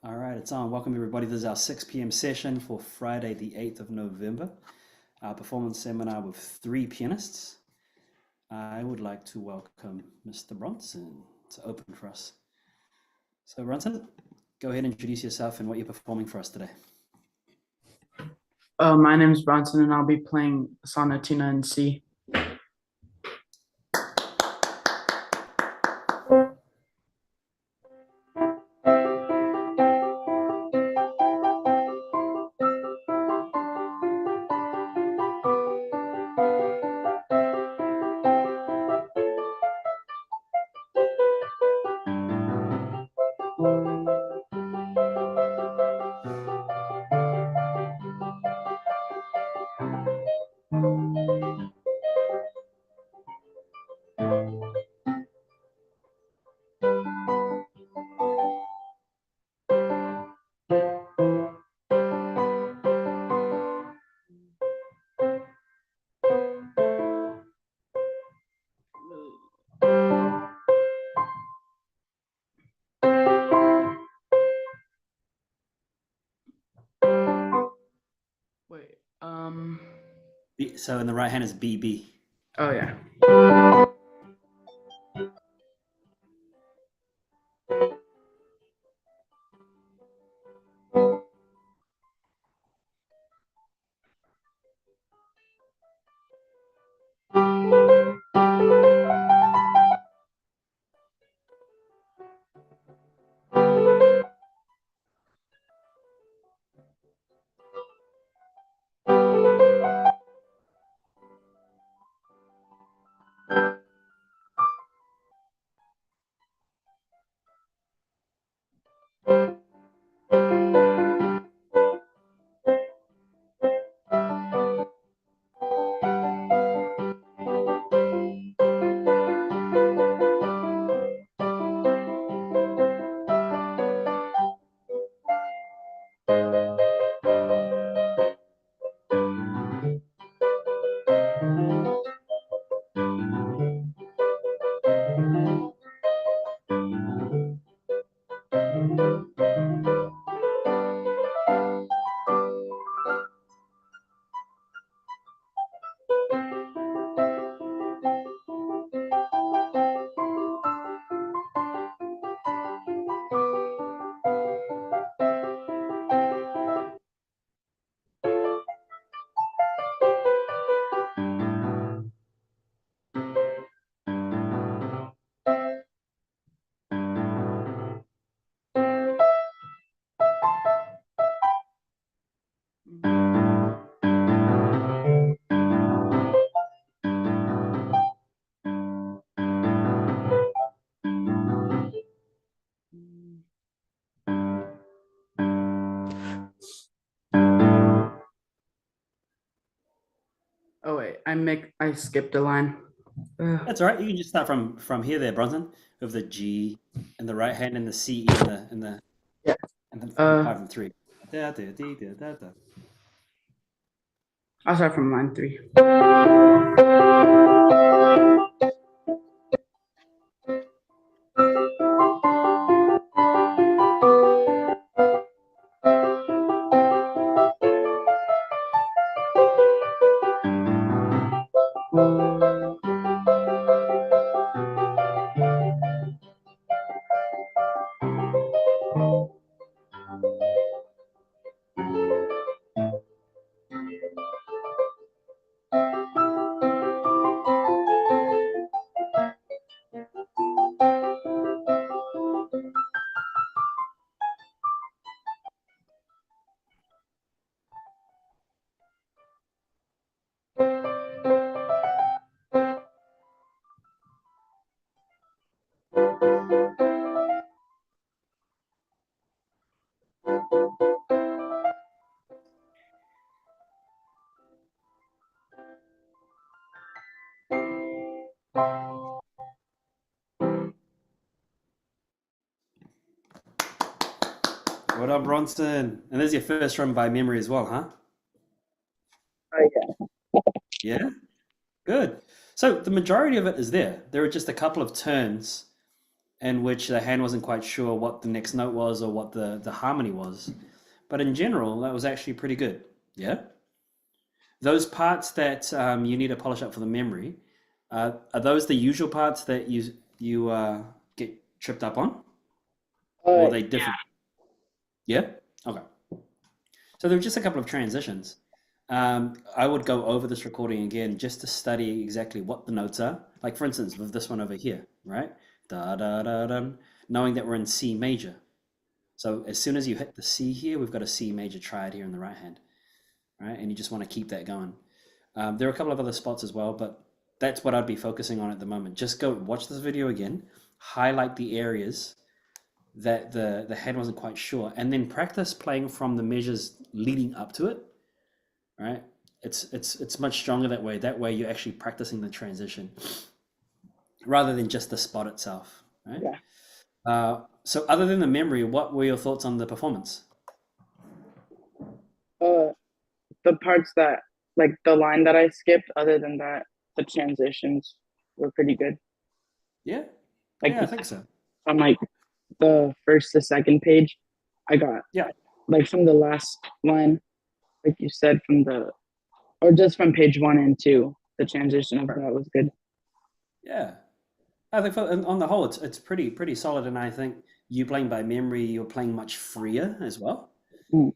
All right, it's on. Welcome, everybody. This is our 6 p.m. session for Friday, the 8th of November, our performance seminar with three pianists. I would like to welcome Mr. Bronson to open for us. So, Bronson, go ahead and introduce yourself and what you're performing for us today. My name is Bronson, and I'll be playing Sonatina in C. Wait, So, in the right hand is BB. oh yeah. Oh wait, I skipped a line. That's all right. You can just start from here, there, Bronson, with the G in the right hand and the C in the Yeah. and then Uh, 5 and 3. Da, da, da, da, da, da. I'll start from line 3. What up, Bronson? And there's your first run by memory as well, huh? Oh yeah. Yeah, good. So the majority of it is there. There are just a couple of turns in which the hand wasn't quite sure what the next note was or what the harmony was. But in general, that was actually pretty good. Yeah. Those parts that you need to polish up for the memory, are those the usual parts that you get tripped up on, or Uh, are they different? Yeah. Okay. So there were just a couple of transitions. I would go over this recording again just to study exactly what the notes are. Like for instance, with this one over here, right? Da da da da. Knowing that we're in C major. So as soon as you hit the C here, we've got a C major triad here in the right hand, right? And you just want to keep that going. There are a couple of other spots as well, but that's what I'd be focusing on at the moment. Just go watch this video again, highlight the areas that the hand wasn't quite sure, and then practice playing from the measures leading up to it, right? It's much stronger that way. That way you're actually practicing the transition rather than just the spot itself, right? yeah. So other than the memory, what were your thoughts on the performance? Uh, the parts that like the line that I skipped, other than that, the transitions were pretty good. Yeah, Like yeah, I think so. on like the first to second page, I got Yeah, like from the last line, like you said, from the or just from page one and two, the transition of right. that was good. Yeah. I think on the whole, it's pretty solid, and I think you playing by memory, you're playing much freer as well. Mm,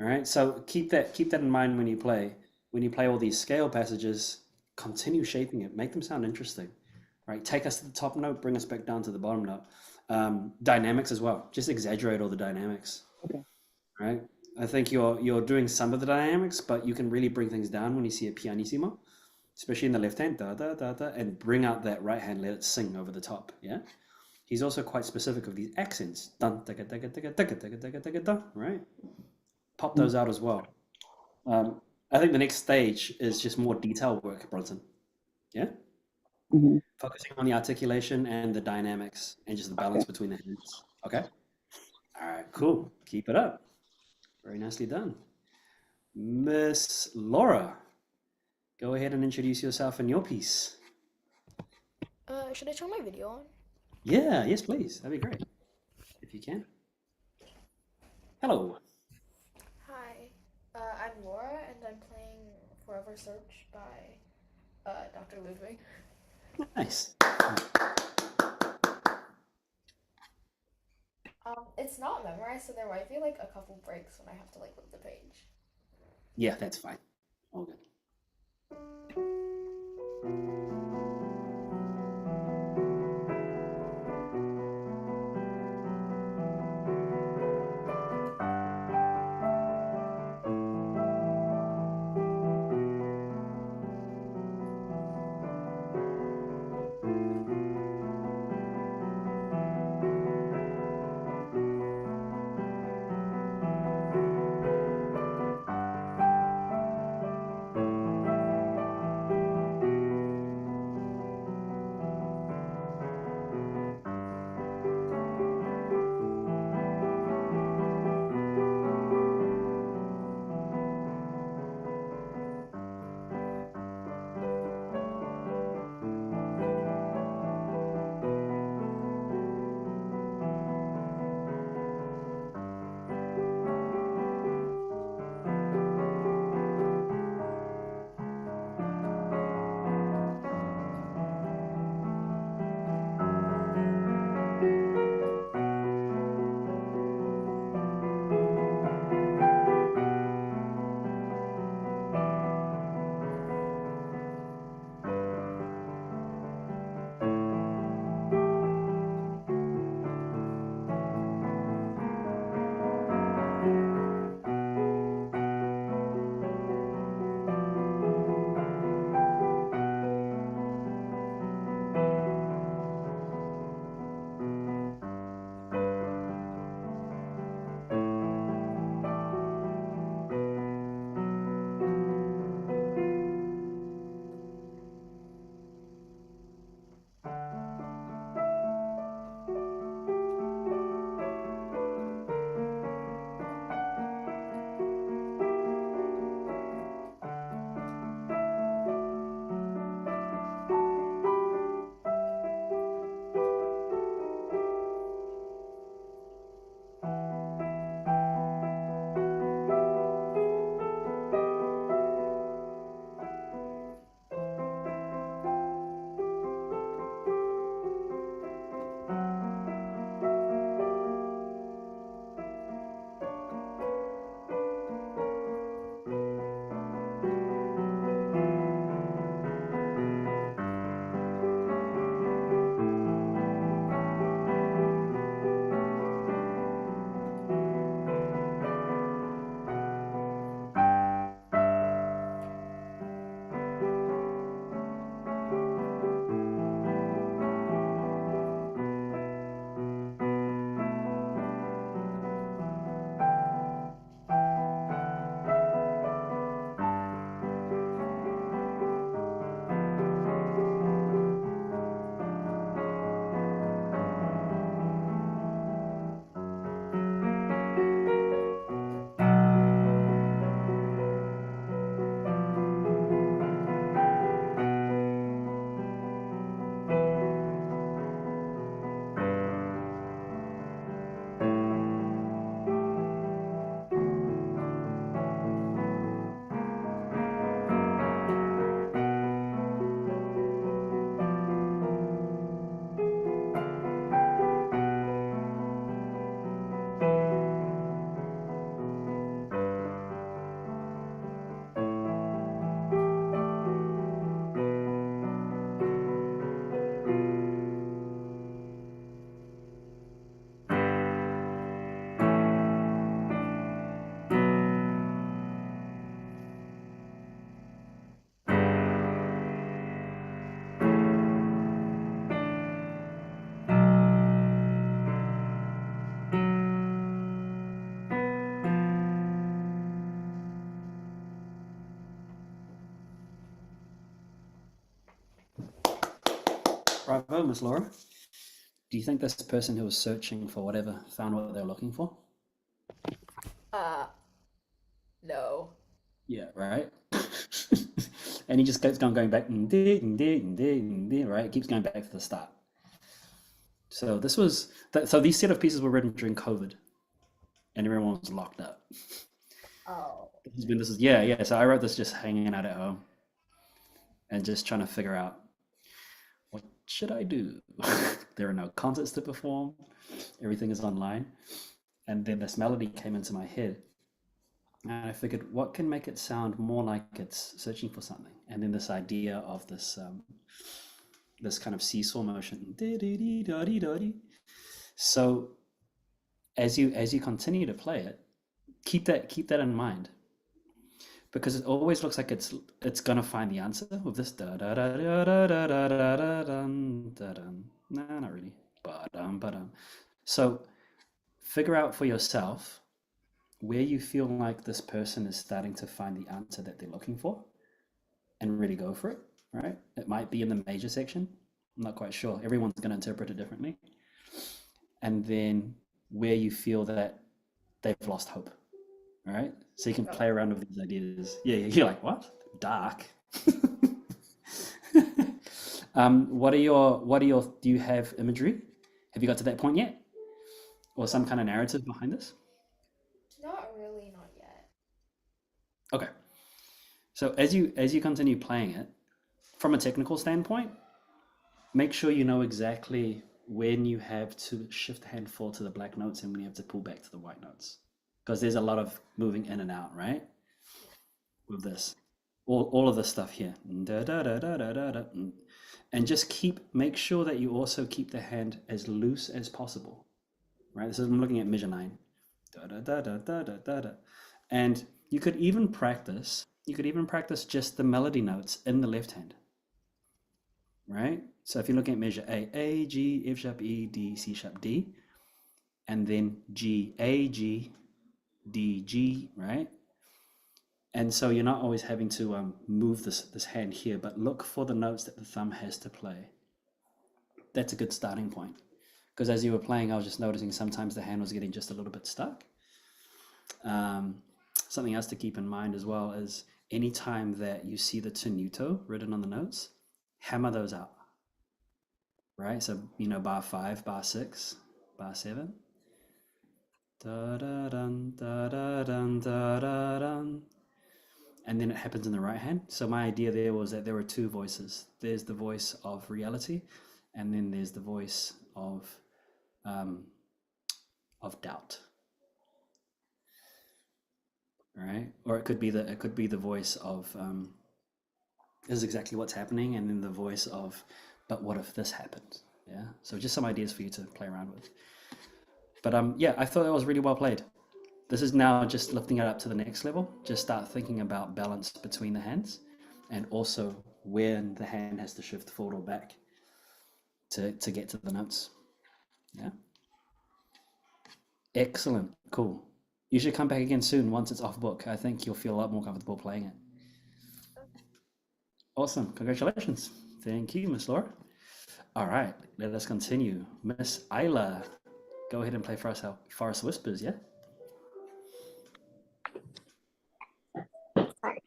All right, so keep that in mind when you play. When you play all these scale passages, continue shaping it, make them sound interesting. Right, take us to the top note, bring us back down to the bottom note. Dynamics as well, just exaggerate all the dynamics. okay. Right, I think you're doing some of the dynamics, but you can really bring things down when you see a pianissimo, especially in the left hand, da da da da, and bring out that right hand, let it sing over the top. Yeah. He's also quite specific of these accents. Dun, taka, taka, taka, taka, taka, taka, taka, da, right? Pop Mm, those out as well. I think the next stage is just more detail work, Bronson. Yeah? mhm, Focusing on the articulation and the dynamics and just the balance okay. between the hands. Okay? All right, cool. Keep it up. Very nicely done. Miss Laura, go ahead and introduce yourself and your piece. Should I turn my video on? Yeah, yes, please. That'd be great. If you can. Hello. Hi, I'm Laura, and I'm playing Forever Search by Dr. Ludwig. Nice. It's not memorized, so there might be like a couple breaks when I have to like flip the page. Yeah, that's fine. All good. Oh, Miss Laura, do you think this person who was searching for whatever found what they were looking for? Uh, no. Yeah, right. And he just keeps on going back, right? Keeps going back to the start. So this was so these set of pieces were written during COVID, and everyone was locked up. Oh. This is yeah, yeah. So I wrote this just hanging out at home and just trying to figure out what should I do. There are no concerts to perform. Everything is online, and then this melody came into my head, and I figured, what can make it sound more like it's searching for something? And then this idea of this kind of seesaw motion. So as you continue to play it, keep that in mind, because it always looks like it's gonna find the answer with this da da da da da da da da da dun, da dun. Nah, not really. Ba-dum, ba-dum. So figure out for yourself where you feel like this person is starting to find the answer that they're looking for, and really go for it, right? It might be in the major section. I'm not quite sure. Everyone's going to interpret it differently. And then where you feel that they've lost hope, right? So you can play around with these ideas. Yeah, you're like, what? Dark. Do you have imagery? Have you got to that point yet? Or some kind of narrative behind this? Not really, not yet. Okay. So as you continue playing it, from a technical standpoint, make sure you know exactly when you have to shift handful to the black notes and when you have to pull back to the white notes, because there's a lot of moving in and out, right? With this, all of this stuff here, da, da, da, da, da, da, da. And just make sure that you also keep the hand as loose as possible, right? This is, I'm looking at measure 9, da, da, da, da, da, da, da, da. And you could even practice just the melody notes in the left hand, right? So if you're looking at measure A, G, F sharp, E, D, C sharp, D, and then G, A, G, D, G, right? And so you're not always having to move this hand here, but look for the notes that the thumb has to play. That's a good starting point. Because as you were playing, I was just noticing sometimes the hand was getting just a little bit stuck. Something else to keep in mind as well is anytime that you see the tenuto written on the notes, hammer those out, right? So, bar 5, bar 6, bar 7. Da da dun, da da dun, da da dun. And then it happens in the right hand. So my idea there was that there were two voices. There's the voice of reality, and then there's the voice of doubt. Right? Or it could be the voice of this is exactly what's happening, and then the voice of, but what if this happened? Yeah. So just some ideas for you to play around with. But yeah, I thought that was really well played. This is now just lifting it up to the next level. Just start thinking about balance between the hands, and also when the hand has to shift forward or back to get to the notes. Yeah. Excellent. Cool. You should come back again soon once it's off book. I think you'll feel a lot more comfortable playing it. Awesome. Congratulations. Thank you, Miss Laura. All right, let us continue. Miss Isla, go ahead and play for us Forest Whispers, yeah? Sorry.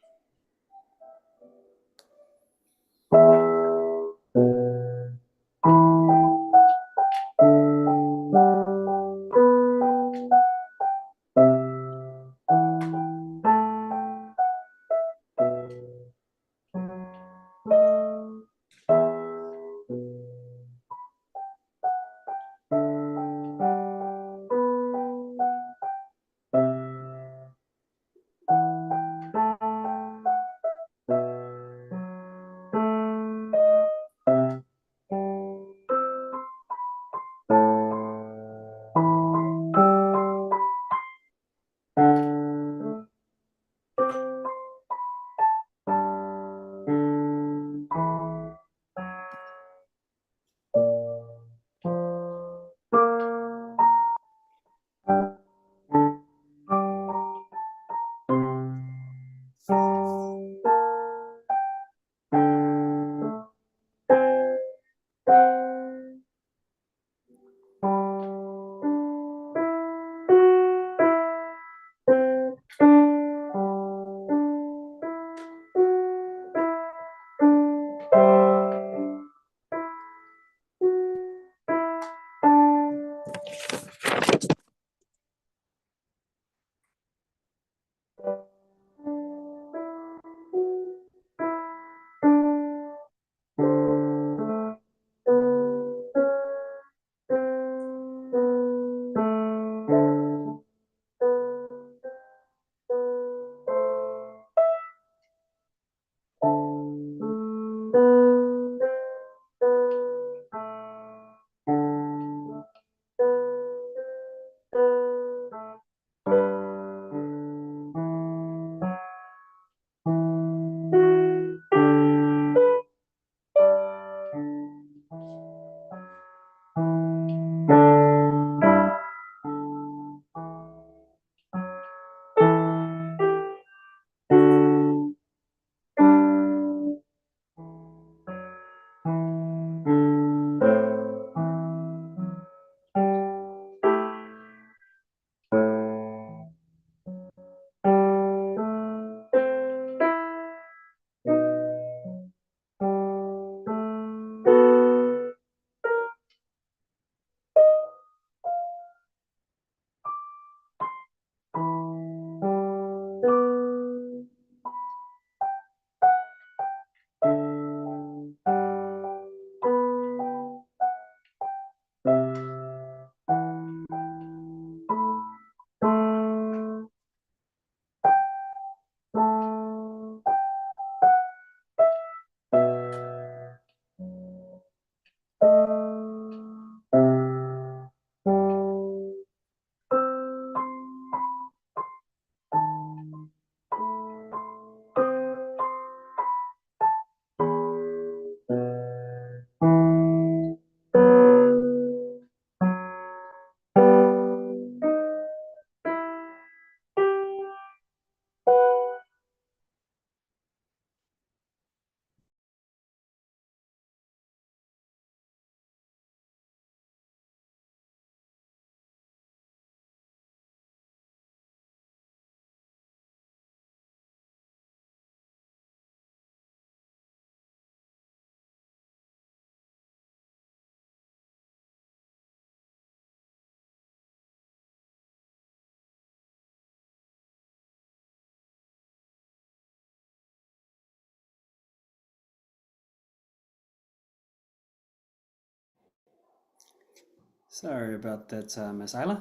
Sorry about that, Miss Isla.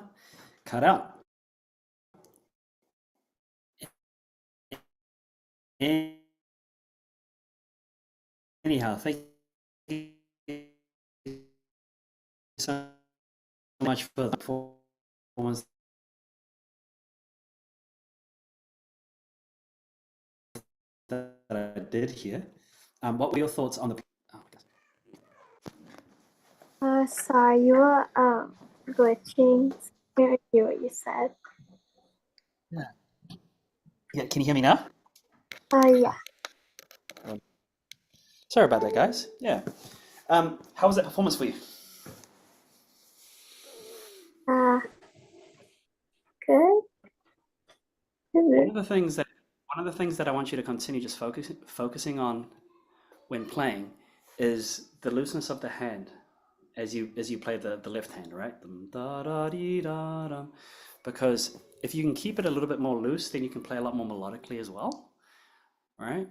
Cut out. Anyhow, thank you so much for the performance that I did here. What were your thoughts on the? Oh, Sorry, you were glitching. Couldn't hear what you said. yeah, can you hear me now? Yeah. Sorry about that, guys. Yeah. How was that performance for you? Good. One of the things that I want you to continue just focusing on when playing is the looseness of the hand as you play the left hand, right? Da, da, dee, da, dum. Because if you can keep it a little bit more loose, then you can play a lot more melodically as well, right?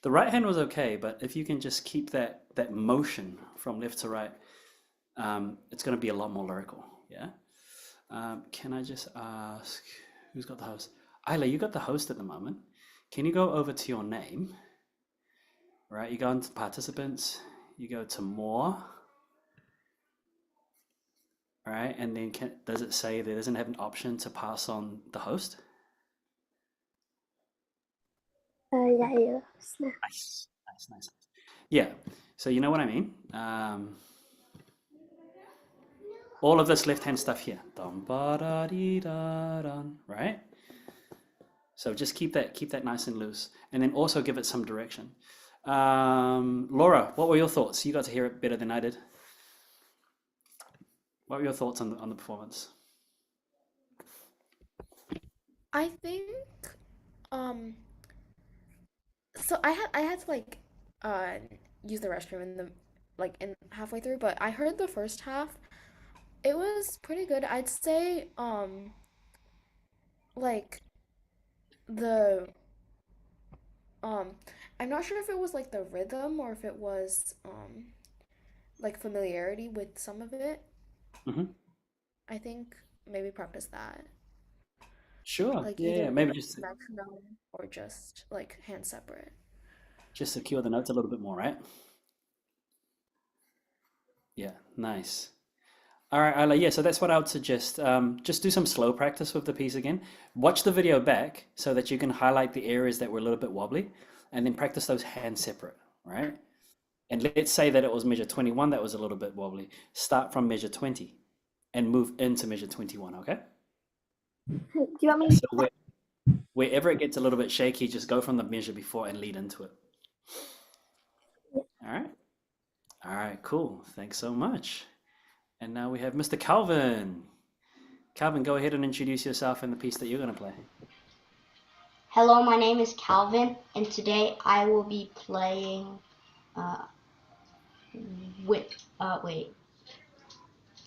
The right hand was okay, but if you can just keep that motion from left to right, it's going to be a lot more lyrical. Yeah. Can I just ask who's got the host? Isla, you got the host at the moment. Can you go over to your name? Right, you go into participants, you go to more, right, and then does it say there doesn't have an option to pass on the host? Yeah, you. Nice, nice, nice. Yeah, so you know what I mean? All of this left-hand stuff here, dum ba da dee da dun, right? So just keep that nice and loose, and then also give it some direction. Laura, what were your thoughts? You got to hear it better than I did. What were your thoughts on the performance? I think so I had to like uh use the restroom in the in halfway through, but I heard the first half. It was pretty good. I'd say like the um I'm not sure if it was like the rhythm or if it was like familiarity with some of it. Mm-hmm. I think maybe practice that. Sure. Like Yeah, either maybe just metronome or just like hand separate. secure the notes a little bit more, right? Yeah, nice. All right, Isla, yeah, so that's what I would suggest. Just do some slow practice with the piece again. Watch the video back so that you can highlight the areas that were a little bit wobbly, and then practice those hands separate, right? And let's say that it was measure 21 that was a little bit wobbly. Start from measure 20 and move into measure 21, okay? Do you want me So wherever it gets a little bit shaky, just go from the measure before and lead into it. All right? All right, cool. Thanks so much. And now we have Mr. Calvin. Calvin, go ahead and introduce yourself and the piece that you're going to play. Hello, my name is Calvin, and today I will be playing wait.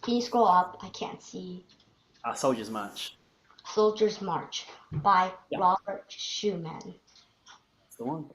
Can you scroll up? I can't see. Soldier's March. Soldier's March by Yeah. Robert Schumann. That's the one.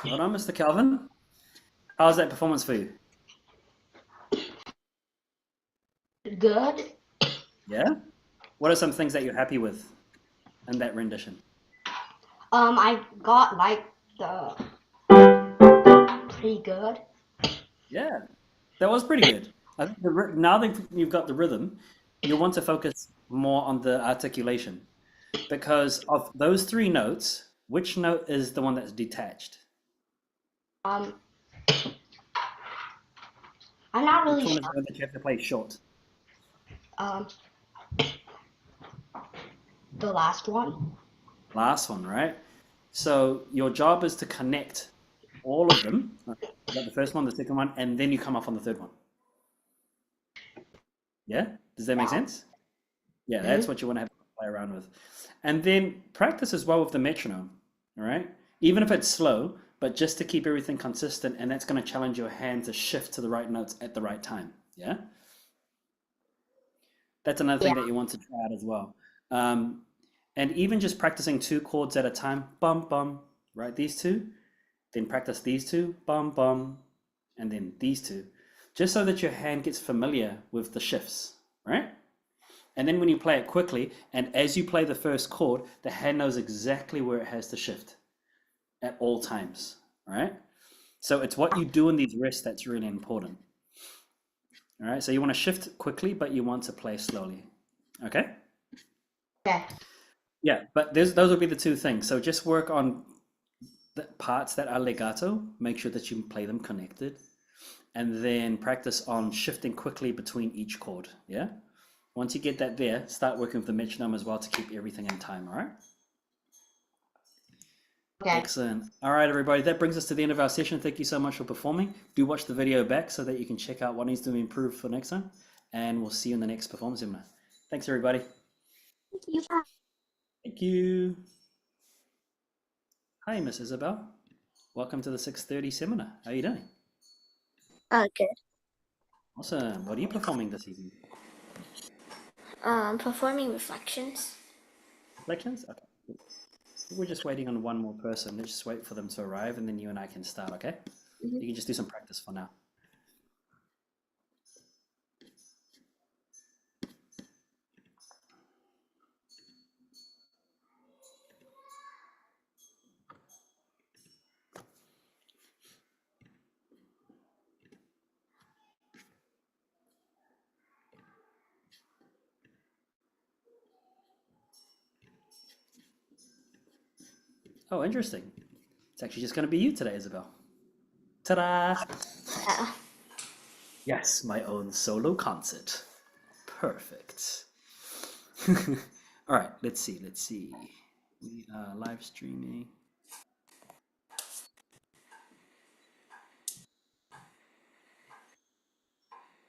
Hold on, Mr. Calvin. How's that performance for you? Good. Yeah? What are some things that you're happy with in that rendition? I got like the pretty good. Yeah, that was pretty good. I think now that you've got the rhythm, you'll want to focus more on the articulation because of those three notes, which note is the one that's detached? Um, I'm not Which really one is sure. the one that you have to play short? Um, the last one. Last one, right? So your job is to connect all of them. You got the first one, the second one, and then you come up on the third one. Yeah? Does that make sense? Yeah, that's what you want to have to play around with. And then practice as well with the metronome, all right? Even if it's slow, but just to keep everything consistent, and that's going to challenge your hand to shift to the right notes at the right time. Yeah? That's another thing that you want to try out as well. And even just practicing 2 chords at a time, bum, bum, right? These two, then practice these two, bum, bum, and then these two, just so that your hand gets familiar with the shifts, right? And then when you play it quickly, and as you play the first chord, the hand knows exactly where it has to shift at all times, right? So it's what you do in these rests that's really important. All right, so you want to shift quickly, but you want to play slowly, okay? Okay. Yeah, but those will be the 2 things. So just work on the parts that are legato, make sure that you play them connected, and then practice on shifting quickly between each chord, yeah? Once you get that there, start working with the metronome as well to keep everything in time, all right? Okay. Excellent. All right, everybody, that brings us to the end of our session. Thank you so much for performing. Do watch the video back so that you can check out what needs to be improved for next time, and we'll see you in the next performance seminar. Thanks, everybody. Thank you. Thank you. Hi, Miss Isabel. Welcome to the 6:30 seminar. How are you doing? Good. Awesome. What are you performing this evening? Performing reflections. Reflections? Okay. Cool. We're just waiting on one more person. Let's just wait for them to arrive, and then you and I can start, okay? You can just do some practice for now. Oh, interesting. It's actually just going to be you today, Isabel. Ta-da! Yes, my own solo concert. Perfect. All right, let's see. We are live streaming.